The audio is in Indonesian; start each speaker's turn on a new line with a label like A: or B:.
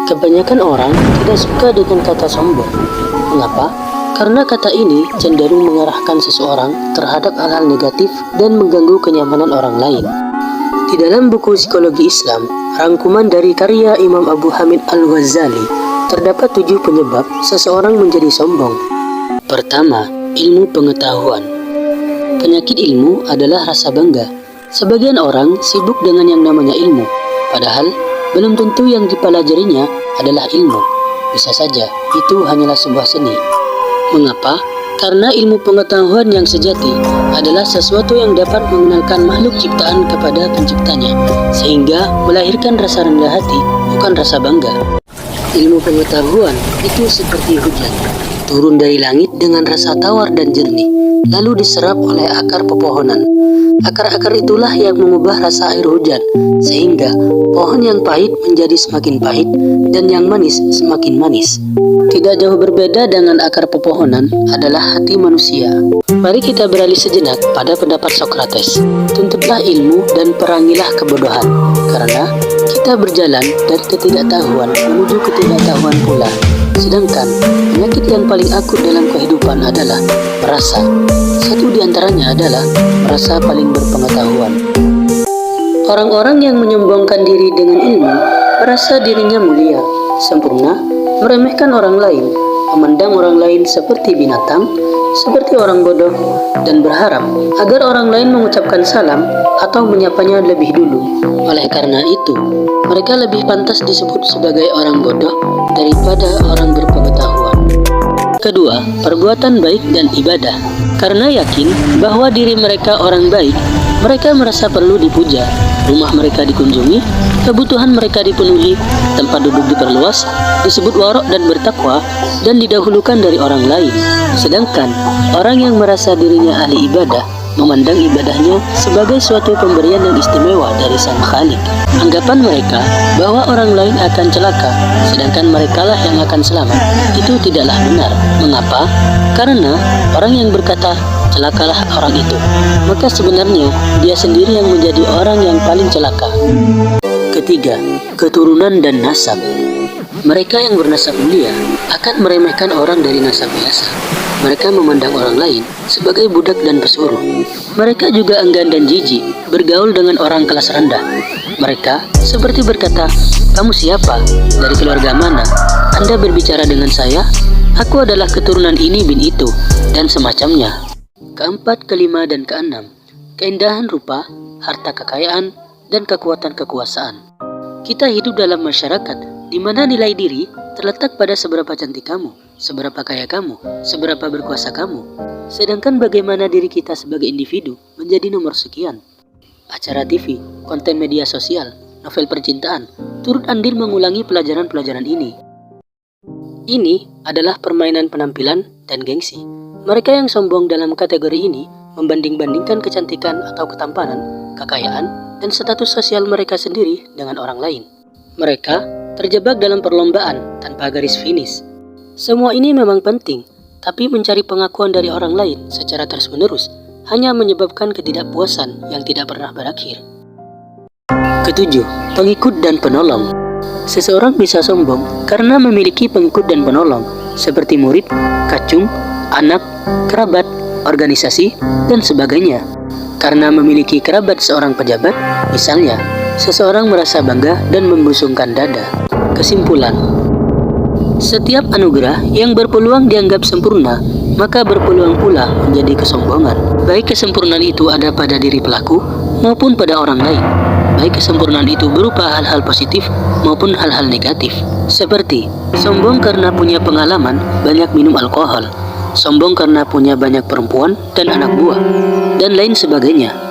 A: Kebanyakan orang tidak suka dengan kata sombong. Mengapa? Karena kata ini cenderung mengarahkan seseorang terhadap hal-hal negatif dan mengganggu kenyamanan orang lain. Di dalam buku Psikologi Islam, rangkuman dari karya Imam Abu Hamid Al-Ghazali, terdapat 7 penyebab seseorang menjadi sombong. Pertama, ilmu pengetahuan. Penyakit ilmu adalah rasa bangga. Sebagian orang sibuk dengan yang namanya ilmu, padahal belum tentu yang dipelajarinya adalah ilmu. Bisa saja itu hanyalah sebuah seni. Mengapa? Karena ilmu pengetahuan yang sejati adalah sesuatu yang dapat mengenalkan makhluk ciptaan kepada penciptanya, sehingga melahirkan rasa rendah hati, bukan rasa bangga. Ilmu pengetahuan itu seperti hujan, turun dari langit dengan rasa tawar dan jernih, lalu diserap oleh akar pepohonan. Akar-akar itulah yang mengubah rasa air hujan, sehingga pohon yang pahit menjadi semakin pahit dan yang manis semakin manis. Tidak jauh berbeda dengan akar pepohonan adalah hati manusia. Mari kita beralih sejenak pada pendapat Socrates. Tuntutlah ilmu dan perangilah kebodohan, karena kita berjalan dari ketidaktahuan menuju ketidaktahuan pula. Sedangkan penyakit yang paling akut dalam kehidupan adalah merasa. Satu di antaranya adalah merasa paling berpengetahuan. Orang-orang yang menyombongkan diri dengan ilmu merasa dirinya mulia, sempurna, meremehkan orang lain, memandang orang lain seperti binatang, seperti orang bodoh, dan berharap agar orang lain mengucapkan salam atau menyapanya lebih dulu. Oleh karena itu, mereka lebih pantas disebut sebagai orang bodoh daripada orang berpengetahuan. Kedua, perbuatan baik dan ibadah. Karena yakin bahwa diri mereka orang baik, mereka merasa perlu dipuja, rumah mereka dikunjungi, kebutuhan mereka dipenuhi, tempat duduk diperluas, disebut warok dan bertakwa, dan didahulukan dari orang lain. Sedangkan orang yang merasa dirinya ahli ibadah memandang ibadahnya sebagai suatu pemberian yang istimewa dari Sang Khalik. Anggapan mereka bahwa orang lain akan celaka, sedangkan merekalah yang akan selamat, itu tidaklah benar. Mengapa? Karena orang yang berkata, celakalah orang itu, maka sebenarnya dia sendiri yang menjadi orang yang paling celaka. Ketiga, keturunan dan nasab. Mereka yang bernasab mulia akan meremehkan orang dari nasab biasa. Mereka memandang orang lain sebagai budak dan pesuruh. Mereka juga enggan dan jijik bergaul dengan orang kelas rendah. Mereka seperti berkata, kamu siapa? Dari keluarga mana? Anda berbicara dengan saya? Aku adalah keturunan ini bin itu, dan semacamnya. Keempat, kelima, dan keenam, keindahan rupa, harta kekayaan, dan kekuatan kekuasaan. Kita hidup dalam masyarakat di mana nilai diri terletak pada seberapa cantik kamu, seberapa kaya kamu, seberapa berkuasa kamu. Sedangkan bagaimana diri kita sebagai individu menjadi nomor sekian. Acara TV, konten media sosial, novel percintaan, turut andil mengulangi pelajaran-pelajaran ini. Ini adalah permainan penampilan dan gengsi. Mereka yang sombong dalam kategori ini membanding-bandingkan kecantikan atau ketampanan, kekayaan, dan status sosial mereka sendiri dengan orang lain. Mereka terjebak dalam perlombaan tanpa garis finish. Semua ini memang penting, tapi mencari pengakuan dari orang lain secara terus-menerus hanya menyebabkan ketidakpuasan yang tidak pernah berakhir. Ketujuh, pengikut dan penolong. Seseorang bisa sombong karena memiliki pengikut dan penolong, seperti murid, kacung, anak, kerabat, organisasi, dan sebagainya. Karena memiliki kerabat seorang pejabat, misalnya, seseorang merasa bangga dan membusungkan dada. Kesimpulan, setiap anugerah yang berpeluang dianggap sempurna, maka berpeluang pula menjadi kesombongan. Baik kesempurnaan itu ada pada diri pelaku maupun pada orang lain. Baik kesempurnaan itu berupa hal-hal positif maupun hal-hal negatif. Seperti sombong karena punya pengalaman banyak minum alkohol, sombong karena punya banyak perempuan dan anak buah, dan lain sebagainya.